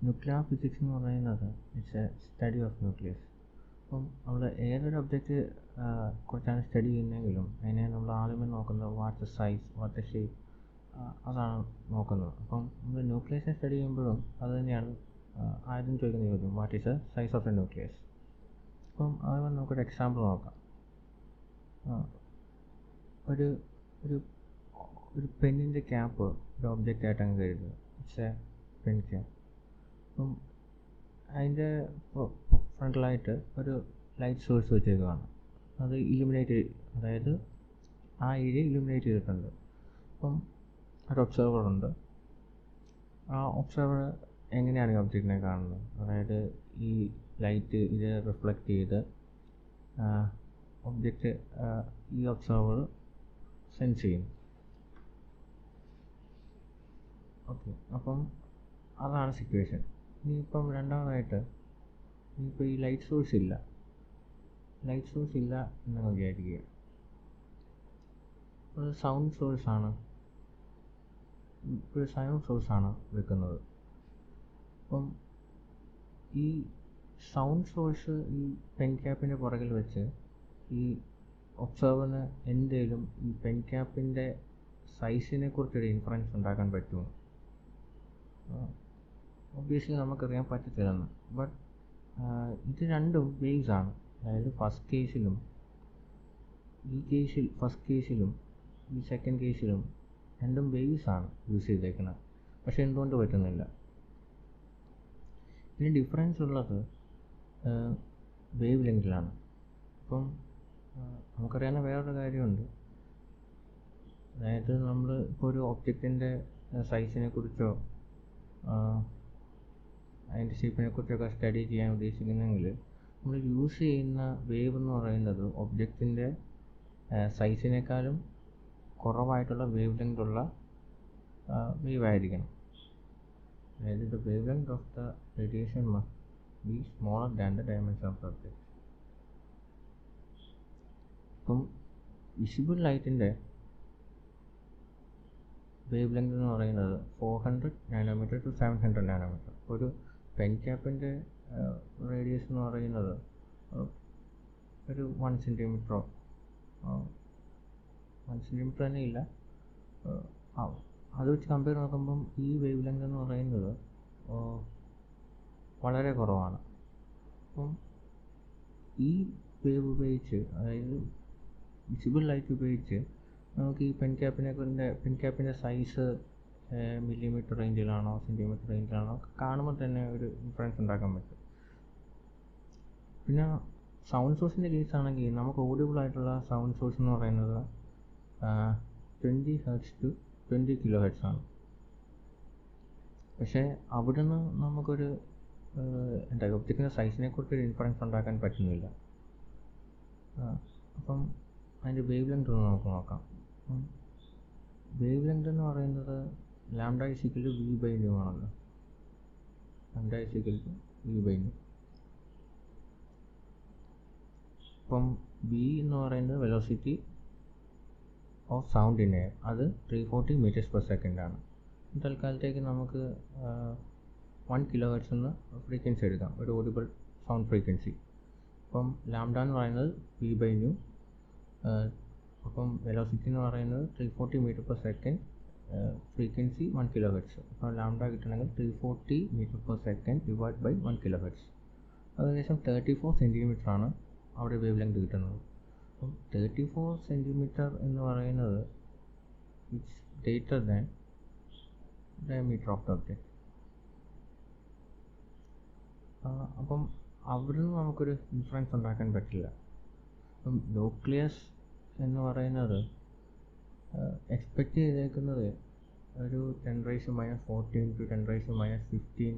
Nuclear physics എന്ന് പറയുന്നത് it's A study of nucleus. അപ്പം നമ്മൾ ഏതൊരു ഒബ്ജക്റ്റ് കുറിച്ചാണ് സ്റ്റഡി ചെയ്യുന്നതെങ്കിലും അതിനെ നമ്മൾ ആദ്യമേ നോക്കുന്നത് what the size, what the shape, അതാണ് നോക്കുന്നത്. അപ്പം നമ്മൾ ന്യൂക്ലിയസിനെ സ്റ്റഡി ചെയ്യുമ്പോഴും അത് തന്നെയാണ് ആദ്യം ചോദിക്കുന്ന ചോദ്യം, what is the size of A nucleus. അപ്പം അതുപോലെ നമുക്കൊരു എക്സാമ്പിൾ നോക്കാം. ഒരു ഒരു ഒരു പെന്നിൻ്റെ ക്യാപ്പ് ഒരു ഒബ്ജക്റ്റ് ആയിട്ട് അങ്ങ് കരുതുക. It's A pen cap. അപ്പം അതിൻ്റെ ഫ്രണ്ടിലായിട്ട് ഒരു ലൈറ്റ് സോഴ്സ് വെച്ചേക്കുകയാണ്. അത് ഇലുമിനേറ്റ്, അതായത് ആ ഏരിയ ഇലുമിനേറ്റ് ചെയ്തിട്ടുണ്ട്. അപ്പം ഒരു ഒബ്സർവറുണ്ട്. ആ ഒബ്സർവർ എങ്ങനെയാണ് ഈ ഒബ്ജക്റ്റിനെ കാണുന്നത്? അതായത് ഈ ലൈറ്റ് ഇത് റിഫ്ലക്റ്റ് ചെയ്ത് ഒബ്ജക്റ്റ് ഈ ഒബ്സർവർ സെൻസ് ചെയ്യും. ഓക്കെ, അപ്പം അതാണ് സിറ്റുവേഷൻ. ഇനിയിപ്പം രണ്ടാമതായിട്ട് ഇനിയിപ്പോൾ ഈ ലൈറ്റ് സോഴ്സ് ഇല്ല എന്ന് വിചാരിക്കുക. ഒരു സൗണ്ട് സോഴ്സാണ് വെക്കുന്നത്. അപ്പം ഈ സൗണ്ട് സോഴ്സ് ഈ പെൻ ക്യാപ്പിൻ്റെ പുറകിൽ വെച്ച് ഈ ഒബ്സർവറിന് എന്തേലും ഈ പെൻ ക്യാപ്പിൻ്റെ സൈസിനെ കുറിച്ചൊരു ഇൻഫറൻസ് ഉണ്ടാക്കാൻ പറ്റുമോ? ഒബ്വിയസ്ലി നമുക്കറിയാൻ പറ്റത്തില്ലെന്ന്. ബട്ട് ഇത് രണ്ടും വേവ്സ് ആണ്. അതായത് ഫസ്റ്റ് കേസിലും ഈ സെക്കൻഡ് കേസിലും രണ്ടും വേവ്സ് ആണ് യൂസ് ചെയ്തേക്കുന്നത്. പക്ഷെ എന്തുകൊണ്ട് പറ്റുന്നില്ല? ഇതിന് ഡിഫറൻസ് ഉള്ളത് വേവ് ലെങ്തിലാണ്. അപ്പം നമുക്കറിയാവുന്ന വേറൊരു കാര്യമുണ്ട്. അതായത് നമ്മൾ ഇപ്പോൾ ഒരു ഒബ്ജക്റ്റിൻ്റെ സൈസിനെ കുറിച്ചോ അതിൻ്റെ ഷേപ്പിനെ കുറിച്ചൊക്കെ സ്റ്റഡി ചെയ്യാൻ ഉദ്ദേശിക്കുന്നെങ്കിൽ നമ്മൾ യൂസ് ചെയ്യുന്ന വേവ് എന്ന് പറയുന്നത് ഒബ്ജക്റ്റിൻ്റെ സൈസിനേക്കാളും കുറവായിട്ടുള്ള വേവ് ലെങ്ത് ഉള്ള വേവ് ആയിരിക്കണം. അതായത് the wave length of the radiation must be smaller than the dimension of the object. അപ്പം വിസിബിൾ ലൈറ്റിൻ്റെ വേവ് ലെങ്ത് എന്ന് പറയുന്നത് 400 നാനോമീറ്റർ ടു 700 നാനോമീറ്റർ. ഒരു പെൻ ക്യാപ്പിൻ്റെ റേഡിയസ് എന്ന് പറയുന്നത് ഒരു 1 സെൻറ്റിമീറ്ററോ 1 സെൻറ്റിമീറ്റർ തന്നെ ഇല്ല. അത് വെച്ച് കമ്പയർ നോക്കുമ്പം ഈ വേവ് ലെങ്ത് എന്ന് പറയുന്നത് വളരെ കുറവാണ്. അപ്പം ഈ വേവ് ഉപയോഗിച്ച്, അതായത് വിസിബിൾ ലൈറ്റ് ഉപയോഗിച്ച് നമുക്ക് ഈ പെൻ ക്യാപ്പിൻ്റെ സൈസ് മില്ലിമീറ്റർ റേഞ്ചിലാണോ സെൻറ്റിമീറ്റർ റേഞ്ചിലാണോ കാണുമ്പോൾ തന്നെ ഒരു ഇൻഫറൻസ് ഉണ്ടാക്കാൻ പറ്റും. പിന്നെ സൗണ്ട് സോഴ്സിൻ്റെ കേസാണെങ്കിൽ നമുക്ക് ഓഡിബിൾ ആയിട്ടുള്ള സൗണ്ട് സോഴ്സ് എന്ന് പറയുന്നത് 20 Hz to 20 kHz ആണ്. പക്ഷേ അവിടുന്ന് നമുക്കൊരു ഒബ്ജക്റ്റിൻ്റെ സൈസിനെ കുറിച്ചൊരു ഇൻഫറൻസ് ഉണ്ടാക്കാൻ പറ്റുന്നില്ല. അപ്പം അതിൻ്റെ വേവ് ലെങ്ത് ഒന്ന് നമുക്ക് നോക്കാം. വേവ് ലെങ്ത് എന്ന് പറയുന്നത് ലാംഡ ഇസിക്കൽ ടു v/nu ആണല്ലോ. Lambda is equal to v/nu. അപ്പം v എന്ന് പറയുന്നത് velocity of sound in air, അത് 340 m/s ആണ്. തൽക്കാലത്തേക്ക് നമുക്ക് 1 kHz എന്ന് ഫ്രീക്വൻസി എടുക്കാം, ഒരു ഓഡിബിൾ സൗണ്ട് ഫ്രീക്വൻസി. അപ്പം ലാംഡ എന്ന് പറയുന്നത് v/nu. അപ്പം വെലോസിറ്റി എന്ന് പറയുന്നത് 340 m/s, ഫ്രീക്വൻസി 1 kHz. അപ്പോൾ ലാംഡ കിട്ടണമെങ്കിൽ 340 m/s ഡിവൈഡ് ബൈ 1 kHz. ഏകദേശം 34 സെൻറ്റിമീറ്റർ ആണ് അവിടെ വേവ് ലെങ്ത് കിട്ടുന്നത്. അപ്പം 34 സെൻറ്റിമീറ്റർ എന്ന് പറയുന്നത് it's greater than diameter of the object. അപ്പം അവിടെ നിന്ന് നമുക്കൊരു ഇൻഫറൻസ് ഉണ്ടാക്കാൻ പറ്റില്ല. അപ്പം ന്യൂക്ലിയസ് എന്ന് പറയുന്നത് എക്സ്പെക്റ്റ് ചെയ്തേക്കുന്നത് ഒരു 10⁻⁻14 to 10⁻⁻15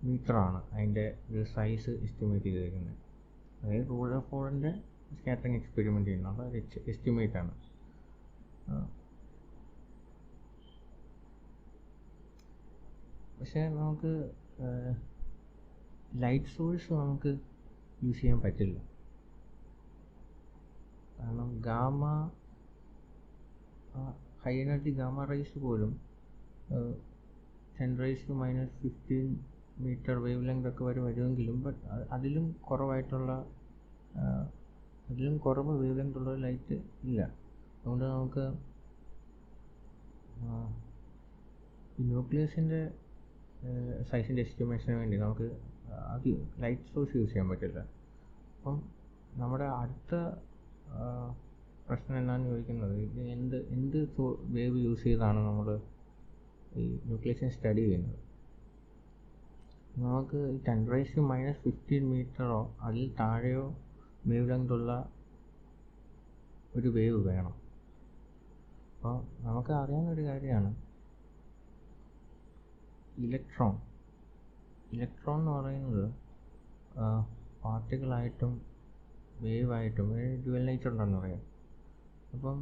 മീറ്ററാണ് അതിൻ്റെ ഒരു സൈസ് എസ്റ്റിമേറ്റ് ചെയ്തേക്കുന്നത്. അതായത് റൂദർഫോർഡിൻ്റെ സ്കാറ്ററിങ് എക്സ്പെരിമെൻറ്റ് ചെയ്യുന്നത് അത് എസ്റ്റിമേറ്റ് ആണ്. പക്ഷേ നമുക്ക് ലൈറ്റ് സോഴ്സ് നമുക്ക് യൂസ് ചെയ്യാൻ പറ്റില്ല. കാരണം ഹൈ എനർജി ഗാമ റേസ് പോലും 10⁻⁻15 മീറ്റർ വേവ് ലെങ്ത് ഒക്കെ വരുമെങ്കിലും ബട്ട് അതിലും കുറവ് വേവ് ലെങ്ത് ഉള്ള ലൈറ്റ് ഇല്ല. അതുകൊണ്ട് നമുക്ക് ഈ ന്യൂക്ലിയസിൻ്റെ സൈസിൻ്റെ എസ്റ്റിമേഷന് വേണ്ടി നമുക്ക് അത് ലൈറ്റ് സോഴ്സ് യൂസ് ചെയ്യാൻ പറ്റില്ല. അപ്പം നമ്മുടെ അടുത്ത പ്രശ്നം എന്നാന്ന് ചോദിക്കുന്നത്, ഇത് എന്ത് വേവ് യൂസ് ചെയ്താണ് നമ്മൾ ഈ ന്യൂക്ലിയസിനെ സ്റ്റഡി ചെയ്യുന്നത്. നമുക്ക് ഈ 10⁻⁻15 മീറ്ററോ അതിൽ താഴെയോ വേവ് ലെങ്ത് ഉള്ള ഒരു വേവ് വേണം. അപ്പോൾ നമുക്ക് അറിയാവുന്നൊരു കാര്യമാണ് ഇലക്ട്രോൺ എന്ന് പറയുന്നത് പാർട്ടിക്കിളായിട്ടും വേവായിട്ടും ഡ്യുവൽ നേച്ചർ ഉണ്ടെന്ന് പറയാം. അപ്പം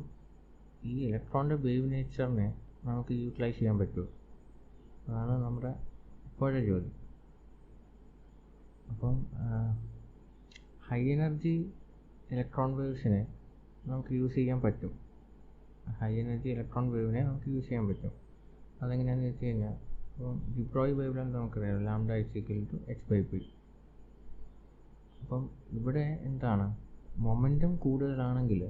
ഈ ഇലക്ട്രോണിൻ്റെ വേവ് നേച്ചറിനെ നമുക്ക് യൂട്ടിലൈസ് ചെയ്യാൻ പറ്റുമോ? അതാണ് നമ്മുടെ ഇപ്പോഴത്തെ ജോലി. അപ്പം ഹൈ എനർജി ഇലക്ട്രോൺ വേവ്സിനെ നമുക്ക് യൂസ് ചെയ്യാൻ പറ്റും. അതെങ്ങനെയാണെന്ന് വെച്ച് കഴിഞ്ഞാൽ, അപ്പം ഡി ബ്രോയി വേവ് ലെങ്ത് നമുക്കറിയാം, λ=h/p. അപ്പം ഇവിടെ എന്താണ്, മൊമെൻറ്റം കൂടുതലാണെങ്കിൽ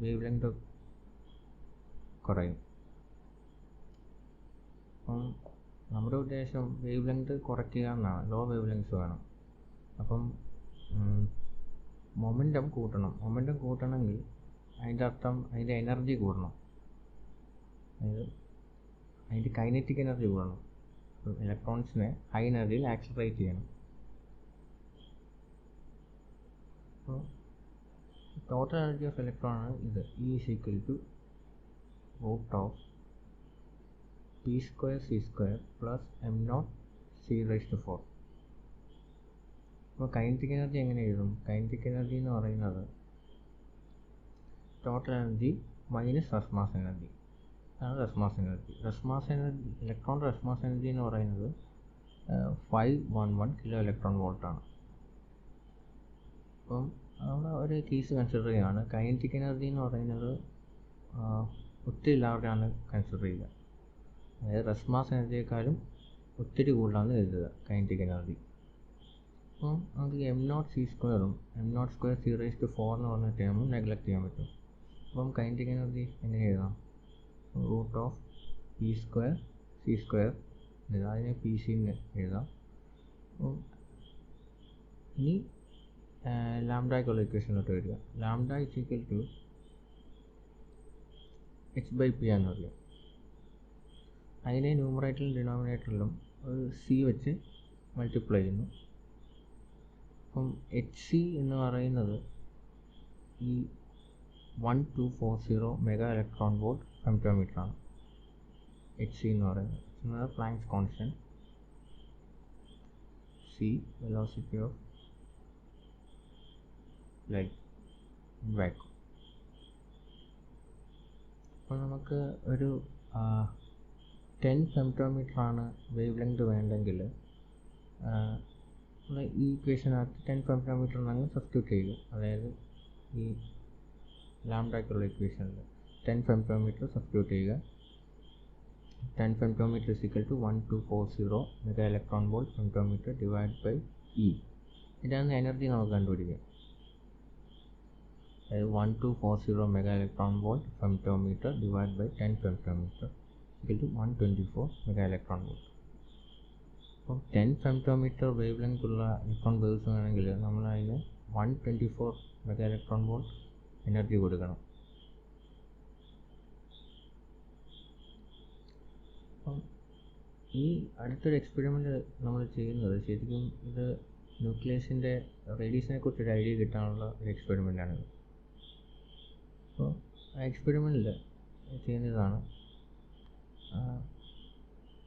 വേവ് ലെങ്ത് കുറയും. അപ്പം നമ്മുടെ ഉദ്ദേശം വേവ് ലെങ്ത് കുറയ്ക്കുക എന്നാണ്, ലോ വേവ് ലെങ്ത്സ് വേണം. അപ്പം മൊമെൻറ്റം കൂട്ടണമെങ്കിൽ അതിൻ്റെ അർത്ഥം അതിൻ്റെ എനർജി കൂടണം, അതായത് അതിൻ്റെ കൈനറ്റിക് എനർജി കൂടണം. ഇലക്ട്രോൺസിനെ ഹൈ എനർജിയിൽ ആക്സിലറേറ്റ് ചെയ്യണം. അപ്പോൾ ടോട്ടൽ എനർജി ഓഫ് ഇലക്ട്രോൺ ആണ് ഇത്, E=√P²C² + m0c⁴. അപ്പോൾ കൈനറ്റിക് എനർജി എങ്ങനെ എഴുതും? കൈനറ്റിക് എനർജി എന്ന് പറയുന്നത് ടോട്ടൽ എനർജി മൈനസ് റെസ്മാസ് എനർജി ആണ്. റെസ്മാസ് എനർജി ഇലക്ട്രോണിൻ്റെ റെസ്മാസ് എനർജി എന്ന് പറയുന്നത് 511 കിലോ ഇലക്ട്രോൺ വോൾട്ടാണ്. അപ്പം അവിടെ ഒരു കേസ് കൺസിഡർ ചെയ്യുകയാണ്. കൈനറ്റിക് എനർജി എന്ന് പറയുന്നത് ഒത്തിരി ലാർജാണ് കൺസിഡർ ചെയ്യുക, അതായത് റെസ്മാസ് എനർജിയെക്കാളും ഒത്തിരി കൂടുതലാണ് എഴുതുക കൈനറ്റിക് എനർജി. അപ്പം നമുക്ക് m0c²ഉം m0²c⁴ എന്ന് പറഞ്ഞ ടേമും നെഗ്ലക്ട് ചെയ്യാൻ പറ്റും. അപ്പം കൈനറ്റിക് എനർജി എങ്ങനെ എഴുതാം? √P²C² അതിനെ PC എന്ന് എഴുതാം. അപ്പം ഇനി ലാംഡയ്ക്കുള്ള ഇക്വേഷനിലോട്ട് വരിക. λ=h/p എന്ന് പറയും. അതിനെ ന്യൂമറേറ്ററിലും ഡിനോമിനേറ്ററിലും ഒരു c വെച്ച് മൾട്ടിപ്ലൈ ചെയ്യുന്നു. അപ്പം hc എന്ന് പറയുന്നത് ഈ 1240 മെഗാ ഇലക്ട്രോൺ വോൾട്ട് ഫെംറ്റോമീറ്റർ ആണ്. hc എന്ന് പറയുന്നത് planks constant, c velocity of light in vacuum. അപ്പോൾ നമുക്ക് ഒരു 10 ഫെംറ്റോമീറ്റർ ആണ് വേവ് ലെങ്ത് വേണ്ടെങ്കിൽ ഈ ഇക്വേഷനകത്ത് 10 ഫെംറ്റോമീറ്റർ എന്നങ്ങ് സബ്സ്റ്റിറ്റ്യൂട്ട് ചെയ്യുക. അതായത് ഈ ലാംഡയ്ക്കുള്ള ഇക്വേഷനിൽ 10 ഫെംറ്റോമീറ്റർ സബ്സ്റ്റിറ്റ്യൂട്ട് ചെയ്യുക. 10 femtometre = 1240 mega electron volt femtometre /E. ഇതാണ് എനർജി നമുക്ക് കണ്ടുപിടിക്കുക. അതായത് 1240 mega electron volt femtometre /10 femtometre = 124 mega electron volt. അപ്പം 10 ഫെംറ്റോമീറ്റർ വേവ് ലെങ്ത് ഉള്ള ഇലക്ട്രോൺ വേവ്സ് വേണമെങ്കിൽ നമ്മൾ അതിന് 124 മെഗാ ഇലക്ട്രോൺ വോൾട്ട് എനർജി കൊടുക്കണം. അപ്പം ഈ അടുത്തൊരു എക്സ്പെരിമെൻ്റ് നമ്മൾ ചെയ്യുന്നത് ശരിക്കും ഇത് ന്യൂക്ലിയസിൻ്റെ റേഡിയസിനെ കുറിച്ചൊരു ഐഡിയ കിട്ടാനുള്ള ഒരു എക്സ്പെരിമെൻ്റാണിത്. അപ്പോൾ ആ എക്സ്പെരിമെൻറ്റിൽ ചെയ്യുന്നതാണ്,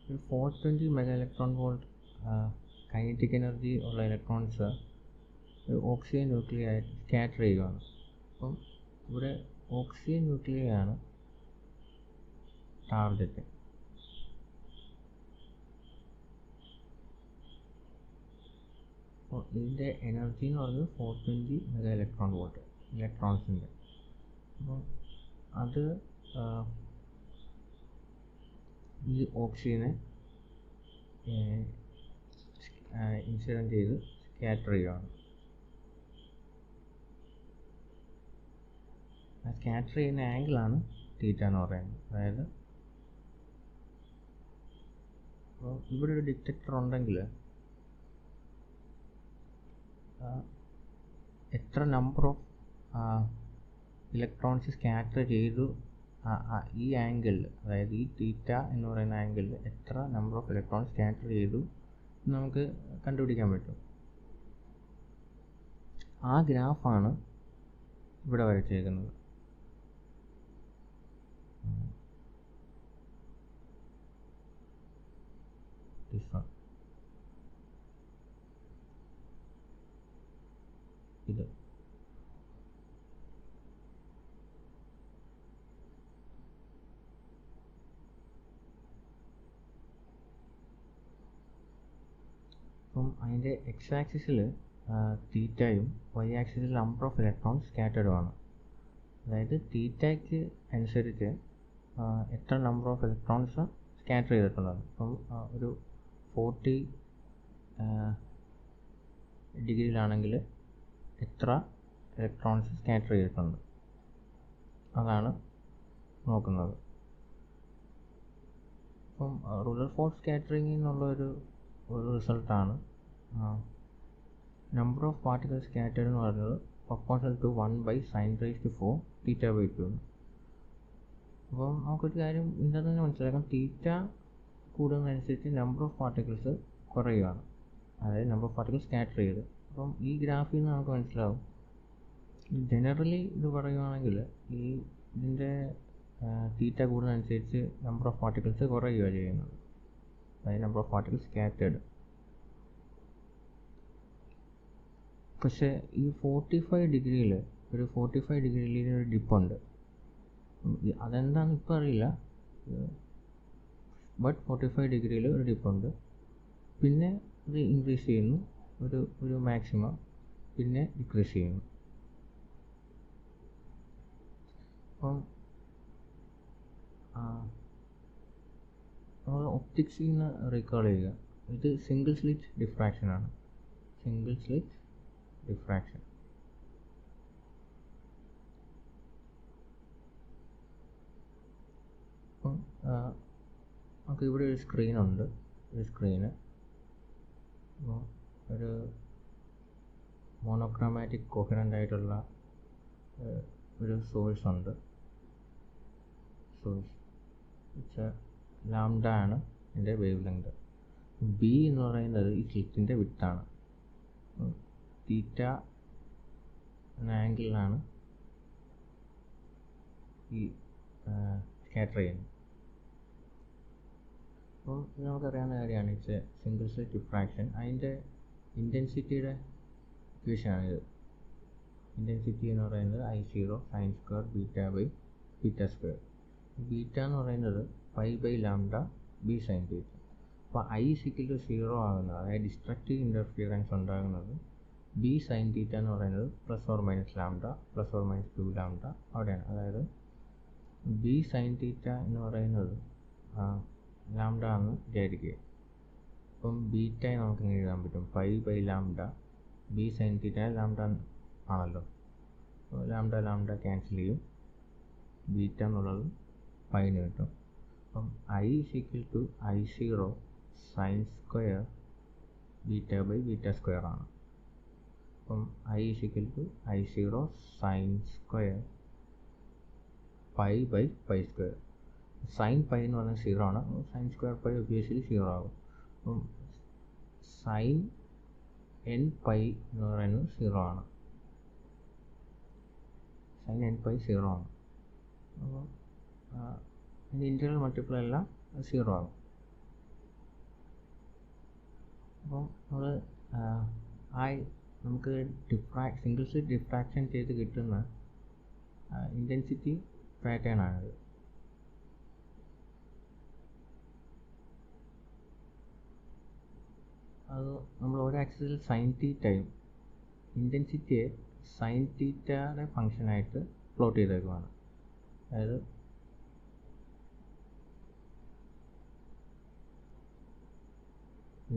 ഒരു 420 mega electron volt kinetic energy ഉള്ള ഇലക്ട്രോൺസ് ഓക്സിജൻ ന്യൂക്ലിയ ആയിട്ട് സ്കാറ്റർ ചെയ്യുകയാണ്. അപ്പം ഇവിടെ ഓക്സിജൻ ന്യൂക്ലിയ ആണ് ടാർഗറ്റ്. അപ്പോൾ ഇതിൻ്റെ എനർജി എന്ന് പറയുന്നത് 420 മെഗാ ഇലക്ട്രോൺ വോൾട്ട് ഇലക്ട്രോൺസിൻ്റെ. അപ്പം അത് ഈ ഓക്സിജനെ ഇൻസിഡൻറ്റ് ചെയ്ത് സ്കാറ്റർ ചെയ്യുകയാണ്. ആ സ്കാറ്റർ ചെയ്യുന്ന ആംഗിളാണ് തീറ്റ എന്ന് പറയുന്നത്. അതായത് അപ്പോൾ ഇവിടെ ഒരു ഡിറ്റക്ടർ ഉണ്ടെങ്കിൽ എത്ര നമ്പർ ഓഫ് ഇലക്ട്രോൺസ് സ്കാറ്റർ ചെയ്തു ഈ ആംഗിളിൽ, അതായത് ഈ തീറ്റ എന്ന് പറയുന്ന ആംഗിളിൽ എത്ര നമ്പർ ഓഫ് ഇലക്ട്രോൺ സ്കാറ്റർ ചെയ്തു നമുക്ക് കണ്ടുപിടിക്കാൻ പറ്റും. ആ ഗ്രാഫാണ് ഇവിടെ വരച്ചേക്കുന്നത്. ഇത് അപ്പം അതിൻ്റെ എക്സ് ആക്സിസിൽ തീറ്റയും വൈ ആക്സിസിൽ നമ്പർ ഓഫ് ഇലക്ട്രോൺസ് സ്കാറ്റർഡുമാണ്. അതായത് തീറ്റയ്ക്ക് അനുസരിച്ച് എത്ര നമ്പർ ഓഫ് ഇലക്ട്രോൺസ് സ്കാറ്റർ ചെയ്തിട്ടുള്ളത്. അപ്പം ഒരു 40 ഡിഗ്രിയിലാണെങ്കിൽ എത്ര ഇലക്ട്രോൺസ് സ്കാറ്റർ ചെയ്തിട്ടുണ്ട് അതാണ് നോക്കുന്നത്. അപ്പം റുദർഫോർഡ് സ്കാറ്ററിംഗ് എന്നുള്ളൊരു റിസൾട്ടാണ് നമ്പർ ഓഫ് പാർട്ടിക്കിൾ സ്കാറ്റേർഡ് എന്ന് പറയുന്നത് പ്രൊപ്പോർഷണൽ ടു 1/sin⁴ θ/2. അപ്പം നമുക്കൊരു കാര്യം ഇതിനകത്ത് തന്നെ മനസ്സിലാക്കാം, തീറ്റ കൂടുന്നതനുസരിച്ച് നമ്പർ ഓഫ് പാർട്ടിക്കിൾസ് കുറയുകയാണ്, അതായത് നമ്പർ ഓഫ് പാർട്ടിക്കിൾസ് സ്കാറ്റർ ചെയ്ത്. അപ്പം ഈ ഗ്രാഫിൽ നിന്ന് നമുക്ക് മനസ്സിലാവും, ജനറലി ഇത് പറയുകയാണെങ്കിൽ ഈ ഇതിൻ്റെ തീറ്റ കൂടുന്നതനുസരിച്ച് നമ്പർ ഓഫ് പാർട്ടിക്കിൾസ് കുറയുകയാണ് ചെയ്യുന്നത്, അതായത് നമ്പർ ഓഫ് പാർട്ടിക്കിൾസ് സ്കാറ്റേർഡ്. പക്ഷേ ഈ 45 ഡിഗ്രിയിൽ ഒരു ഡിപ്പുണ്ട്. അതെന്താണെന്ന് ഇപ്പോൾ അറിയില്ല, ബട്ട് 45 ഡിഗ്രിയിൽ ഒരു ഡിപ്പുണ്ട്. പിന്നെ ഇത് ഇൻക്രീസ് ചെയ്യുന്നു, ഒരു മാക്സിമം, പിന്നെ ഡിക്രീസ് ചെയ്യുന്നു. അപ്പം നമ്മൾ ഒപ്റ്റിക്സിൽ നിന്ന് റീകോൾ ചെയ്യുക, ഇത് സിംഗിൾ സ്ലിറ്റ് ഡിഫ്രാക്ഷനാണ്. Single slit diffraction. അപ്പം നമുക്ക് ഇവിടെ ഒരു സ്ക്രീനുണ്ട്. ഒരു സ്ക്രീന് ഒരു മോണോക്രോമാറ്റിക് കോഹറൻ്റ് ആയിട്ടുള്ള ഒരു സോഴ്സ് ഉണ്ട്. സോഴ്സ് ലാംഡ ആണ് എൻ്റെ വേവ് ലെങ്ത്. ബി എന്ന് പറയുന്നത് ഈ സ്ലിറ്റിൻ്റെ വിഡ്ത്താണ്. തീറ്റ എന്ന ആംഗിളിലാണ് ഈ സ്കാറ്റർ ചെയ്യുന്നത്. അപ്പോൾ ഇത് നമുക്കറിയാവുന്ന കാര്യമാണ്, it's A single slit diffraction. അതിൻ്റെ ഇൻറ്റൻസിറ്റിയുടെ ഇക്വേഷനാണിത്. ഇൻറ്റൻസിറ്റി എന്ന് പറയുന്നത് I0 sin² β/β². ബീറ്റ എന്ന് പറയുന്നത് π/λ b sin θ. അപ്പോൾ I = 0 ആകുന്നത്, അതായത് ഡിസ്ട്രക്റ്റീവ് ഇൻ്റർഫിയറൻസ് ഉണ്ടാകുന്നത് b sin θ എന്ന് പറയുന്നത് ±λ ±2λ അവിടെയാണ്. അതായത് b sin θ എന്ന് പറയുന്നത് ലാംഡ എന്ന് വിചാരിക്കുക. അപ്പം ബീറ്റയെ നമുക്ക് ഇങ്ങനെ എഴുതാൻ പറ്റും, π/λ b sin θ ലാംഡ ആണല്ലോ. ലാംഡ ക്യാൻസൽ ചെയ്യും, ബീറ്റ എന്നുള്ളത് പൈന് കിട്ടും. അപ്പം I = I0 sin² β/β² ആണ്. അപ്പം I = I0 sin² π/π². സൈൻ π എന്ന് പറയുന്നത് 0 ആണ്, sin² π ഒബ്വിയസ്ലി 0 ആകും. അപ്പം sin nπ എന്ന് പറയുന്നത് 0 ആണ്. sin nπ 0 ആണ്. അപ്പോൾ അതിൻ്റെ ഇൻറ്റഗ്രൽ മൾട്ടിപ്പിൾ എല്ലാം 0 ആകും. അപ്പം നമുക്ക് സിംഗിൾ സ്ലിറ്റ് ഡിഫ്രാക്ഷൻ ചെയ്ത് കിട്ടുന്ന ഇൻറ്റൻസിറ്റി പാറ്റേൺ ആണിത്. അത് നമ്മൾ ഒരു ആക്സിസിൽ സൈൻ തീറ്റയും ഇൻറ്റൻസിറ്റിയെ സൈൻ തീറ്റയുടെ ഫംഗ്ഷനായിട്ട് പ്ലോട്ട് ചെയ്തേക്കുവാണ്. അതായത്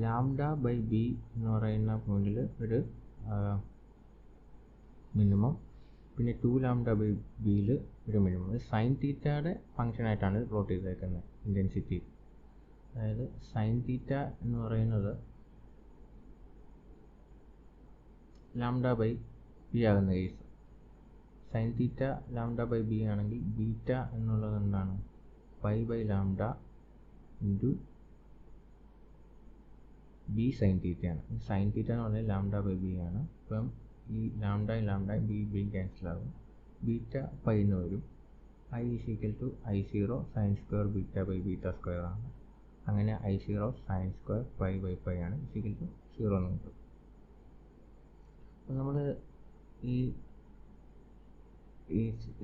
ലാംഡ ബൈ ബി എന്ന് പറയുന്ന പോയിന്റിൽ ഒരു മിനിമം, പിന്നെ 2 ലാംഡ ബൈ ബിയിൽ ഒരു മിനിമം. സൈൻ തീറ്റയുടെ ഫംഗ്ഷനായിട്ടാണ് പ്ലോട്ട് ചെയ്തേക്കുന്നത് ഇൻറ്റൻസിറ്റി. അതായത് സൈൻ തീറ്റ എന്ന് പറയുന്നത് ലാംഡ ബൈ ബി ആകുന്ന case, sine theta lambda by B ആണെങ്കിൽ ബീറ്റ എന്നുള്ളത് എന്താണ്, pi by lambda into B sine തീറ്റയാണ്. സൈൻ തീറ്റ എന്ന് പറഞ്ഞാൽ ലാംഡ ബൈ ബി ആണ്. അപ്പം ഈ ലാംഡ ബി ക്യാൻസൽ ആകും, ബീറ്റ പൈ എന്ന് വരും. I is equal to I0 sine square beta by beta square ആണ്. അങ്ങനെ I0 sine square pi by pi ആണ് ഈസ് ഈക്വൽ ടു 0 എന്ന് കിട്ടും. അപ്പം നമ്മൾ ഈ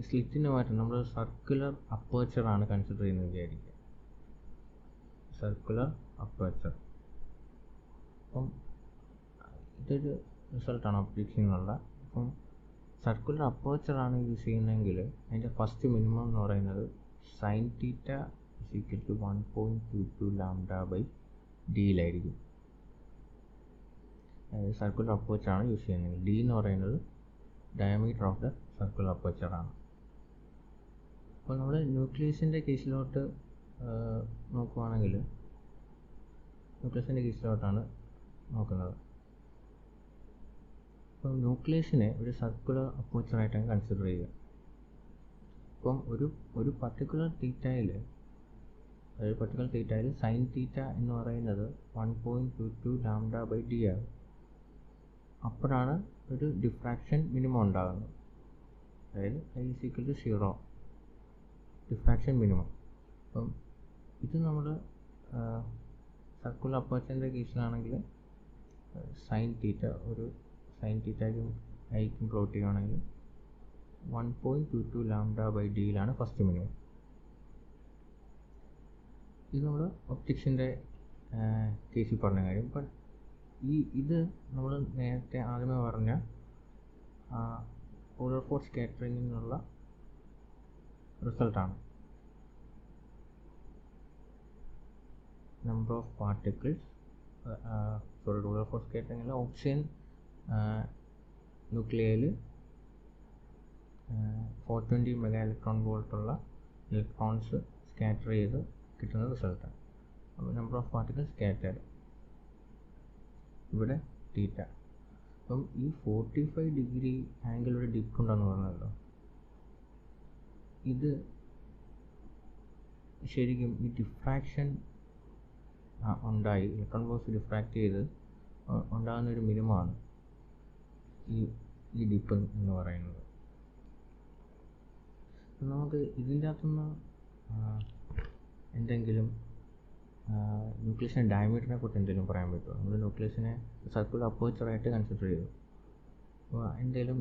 സ്ലിറ്റിന് മാറ്റം നമ്മൾ സർക്കുലർ അപ്പേർച്ചറാണ് കൺസിഡർ ചെയ്യുന്നത് വിചാരിക്കുക, സർക്കുലർ അപ്പേർച്ചർ. അപ്പം ഇതൊരു റിസൾട്ടാണ് ഒപ്റ്റിക്സിനുള്ള. അപ്പം സർക്കുലർ അപ്പേർച്ചറാണ് യൂസ് ചെയ്യുന്നതെങ്കിൽ അതിൻ്റെ ഫസ്റ്റ് മിനിമം എന്ന് പറയുന്നത് sine theta is equal to 1.22 lambda by ഡിയിലായിരിക്കും. അതായത് സർക്കുലർ അപ്പേർച്ചറാണ് യൂസ് ചെയ്യുന്നതെങ്കിൽ ഡി എന്ന് പറയുന്നത് ഡയമീറ്റർ ഓഫ് ദ സർക്കുലർ അപ്പേർച്ചറാണ്. അപ്പോൾ നമ്മൾ ന്യൂക്ലിയസിൻ്റെ കേസിലോട്ട് നോക്കുകയാണെങ്കിൽ ന്യൂക്ലിയസിൻ്റെ കേസിലോട്ടാണ് നോക്കുന്നത്. അപ്പം ന്യൂക്ലിയസിനെ ഒരു സർക്കുലർ അപ്പേർച്ചറായിട്ടാണ് കൺസിഡർ ചെയ്യുക. അപ്പം ഒരു പർട്ടിക്കുലർ തീറ്റയിൽ സൈൻ തീറ്റ എന്ന് പറയുന്നത് 1.22 ലാംഡ ബൈ ഡി ആകും. അപ്പോഴാണ് ഒരു ഡിഫ്രാക്ഷൻ മിനിമം ഉണ്ടാകുന്നത്. അതായത് I is equal to 0 diffraction minimum. അപ്പം ഇത് നമ്മൾ സർക്കുലർ അപ്പേർച്ചറിൻ്റെ കേസിലാണെങ്കിൽ സൈൻ തീറ്റയ്ക്കും ഐക്കും പ്ലോട്ട് ചെയ്യുകയാണെങ്കിൽ 1.22 ലാംഡ ബൈ ഡിയിലാണ് ഫസ്റ്റ് മിനിമം. ഇത് നമ്മൾ ഒപ്റ്റിക്സിൻ്റെ കേസിൽ പറഞ്ഞ കാര്യം. ബട്ട് ഇത് നമ്മൾ നേരത്തെ ആദ്യമേ പറഞ്ഞ റദർഫോർഡ് സ്കാറ്ററിംഗിൽ നിന്നുള്ള റിസൾട്ടാണ്. നമ്പർ ഓഫ് പാർട്ടിക്കിൾസ് റദർഫോർഡ് സ്കാറ്ററിംഗിൽ ഓക്സിജൻ ന്യൂക്ലിയയിൽ 420 മെഗാ ഇലക്ട്രോൺ വോൾട്ടുള്ള ഇലക്ട്രോൺസ് സ്കാറ്റർ ചെയ്ത് കിട്ടുന്ന റിസൾട്ടാണ്. അപ്പോൾ നമ്പർ ഓഫ് പാർട്ടിക്കിൾസ് സ്കാറ്റേർഡ് ഇവിടെ തീറ്റ. അപ്പം ഈ 45 ഡിഗ്രി ആംഗിൾ ഒരു ഡിപ്പ് ഉണ്ടെന്ന് പറഞ്ഞല്ലോ, ഇത് ശരിക്കും ഈ ഡിഫ്രാക്ഷൻ ഉണ്ടായി ഇലക്ട്രോൺ ബോക്സ് ഡിഫ്രാക്റ്റ് ചെയ്ത് ഉണ്ടാകുന്ന ഒരു മിനിമമാണ് ഈ ഡിപ്പ് എന്ന് പറയുന്നത്. നമുക്ക് ഇതിൻ്റെ അകത്തുനിന്ന് എന്തെങ്കിലും ന്യൂക്ലിയസിൻ്റെ ഡയമീറ്ററിനെ കുറിച്ച് എന്തെങ്കിലും പറയാൻ പറ്റുമോ? നമ്മൾ ന്യൂക്ലിയസിനെ സർക്കുലർ അപ്പേർച്ചറായിട്ട് കൺസിഡർ ചെയ്തു, അപ്പോൾ എന്തെങ്കിലും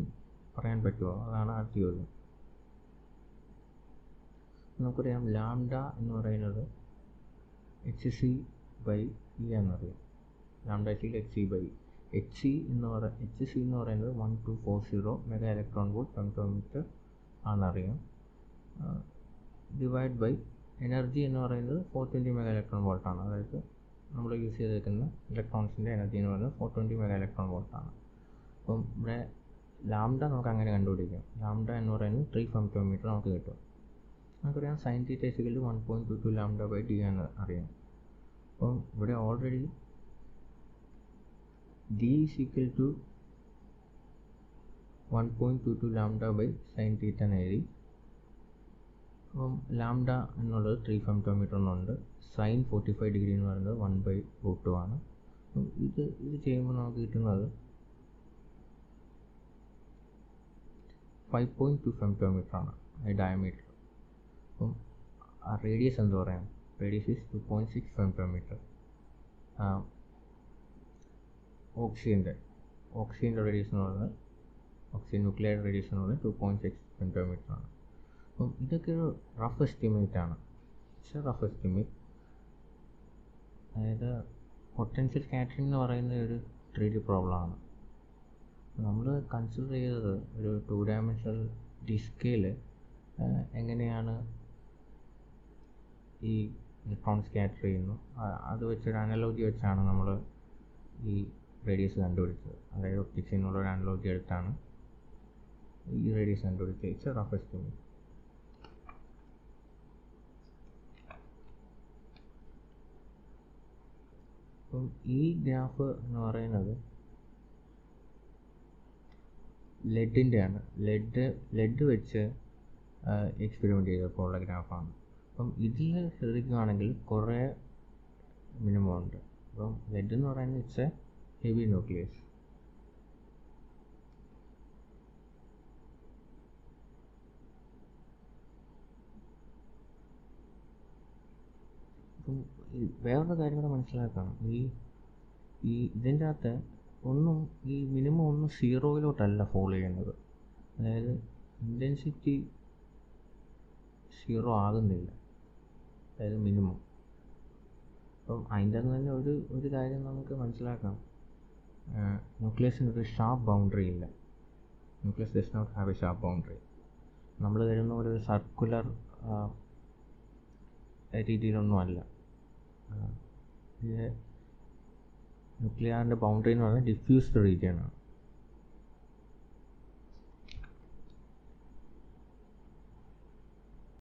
പറയാൻ പറ്റുമോ? അതാണ് അടുത്ത ചോദ്യം. നമുക്കറിയാം ലാംഡ എന്ന് പറയുന്നത് HC ബൈ ഇ എന്നറിയാം. ലാംഡ HC ബൈ HC എന്ന് പറയുന്നത് 1240 mega electron volt per metre ആണെന്നറിയാം. ഡിവൈഡ് ബൈ എനർജി എന്ന് പറയുന്നത് 420 മെഗാ ഇലക്ട്രോൺ വോൾട്ടാണ്. അതായത് നമ്മൾ യൂസ് ചെയ്തേക്കുന്ന ഇലക്ട്രോൺസിൻ്റെ എനർജി എന്ന് പറയുന്നത് 420 മെഗാ ഇലക്ട്രോൺ വോൾട്ടാണ്. അപ്പം ഇവിടെ ലാംഡ നമുക്ക് അങ്ങനെ കണ്ടുപിടിക്കാം. ലാംഡ എന്ന് പറയുന്നത് 3 ഫെംറ്റോമീറ്റർ നമുക്ക് കിട്ടും. നമുക്കറിയാം sine theta is equal to 1.22 lambda by D എന്ന് അറിയാം. അപ്പം ഇവിടെ already D is equal to 1.22 lambda by sine theta എന്ന് എഴുതി. അപ്പം ലാംഡ എന്നുള്ളത് 3 ഫെംറ്റോമീറ്റർ എന്നുണ്ട്. സൈൻ 45 ഡിഗ്രി എന്ന് പറയുന്നത് 1/√2 ആണ്. അപ്പം ഇത് ചെയ്യുമ്പോൾ നമുക്ക് കിട്ടുന്നത് 5.2 ഫെംറ്റോമീറ്റർ ആണ് ഡയമീറ്റർ. അപ്പം റേഡിയസ് എന്ത് പറയാം? Radius is 2.6 femtometre. ഓക്സിജൻ്റെ റേഡിയസ് എന്ന് പറയുന്നത് ഓക്സിജൻ ന്യൂക്ലിയർ റേഡിയസ് എന്ന് പറയുന്നത് 2.6 ഫെംറ്റോമീറ്റർ ആണ്. അപ്പം ഇതൊക്കെ ഒരു റഫ് എസ്റ്റിമേറ്റ് ആണ്. റഫ് എസ്റ്റിമേറ്റ് അതായത് പൊട്ടൻഷ്യൽ സ്കാറ്ററിംഗ് എന്ന് പറയുന്ന ഒരു 3D പ്രോബ്ലമാണ്. നമ്മൾ കൺസിഡർ ചെയ്തത് ഒരു 2 ഡയമെൻഷണൽ ഡിസ്കിൽ എങ്ങനെയാണ് ഈ ഇലക്ട്രോൺ സ്കാറ്റർ ചെയ്യുന്നു. അത് വെച്ചൊരു അനലോജി വെച്ചാണ് നമ്മൾ ഈ റേഡിയസ് കണ്ടുപിടിച്ചത്. അതായത് ഒപ്റ്റിക്സിൽ നിന്നുള്ളൊരു അനലോജി എടുത്താണ് ഈ റേഡിയസ് കണ്ടുപിടിച്ചത്. It's A rough estimate. അപ്പം ഈ ഗ്രാഫ് എന്ന് പറയുന്നത് ലെഡിൻ്റെയാണ്. ലെഡ് വെച്ച് എക്സ്പെരിമെൻ്റ് ചെയ്തപ്പോൾ ഉള്ള ഗ്രാഫാണ്. അപ്പം ഇതിൽ ശ്രദ്ധിക്കുകയാണെങ്കിൽ കുറേ മിനിമം ഉണ്ട്. അപ്പം ലെഡ് എന്ന് പറയുന്നത് ഇറ്റ്സ് എ ഹെവി ന്യൂക്ലിയസ്. അപ്പം വേറൊരു കാര്യം കൂടെ മനസ്സിലാക്കണം. ഈ ഇതിൻ്റെ അകത്ത് ഒന്നും ഈ മിനിമം ഒന്നും സീറോയിലോട്ടല്ല ഫോളോ ചെയ്യുന്നത്. അതായത് ഇൻറ്റൻസിറ്റി സീറോ ആകുന്നില്ല, അതായത് മിനിമം. അപ്പം അതിൻ്റെ തന്നെ ഒരു കാര്യം നമുക്ക് മനസ്സിലാക്കാം. ന്യൂക്ലിയസിനൊരു ഷാർപ്പ് ബൗണ്ടറി ഇല്ല. Nucleus does not have a sharp boundary. നമ്മൾ കരുതുന്ന പോലെ ഒരു സർക്കുലർ രീതിയിലൊന്നും അല്ല. ന്യൂക്ലിയറിൻ്റെ ബൗണ്ടറി എന്ന് പറഞ്ഞാൽ ഡിഫ്യൂസ്ഡ് റീജിയനാണ്.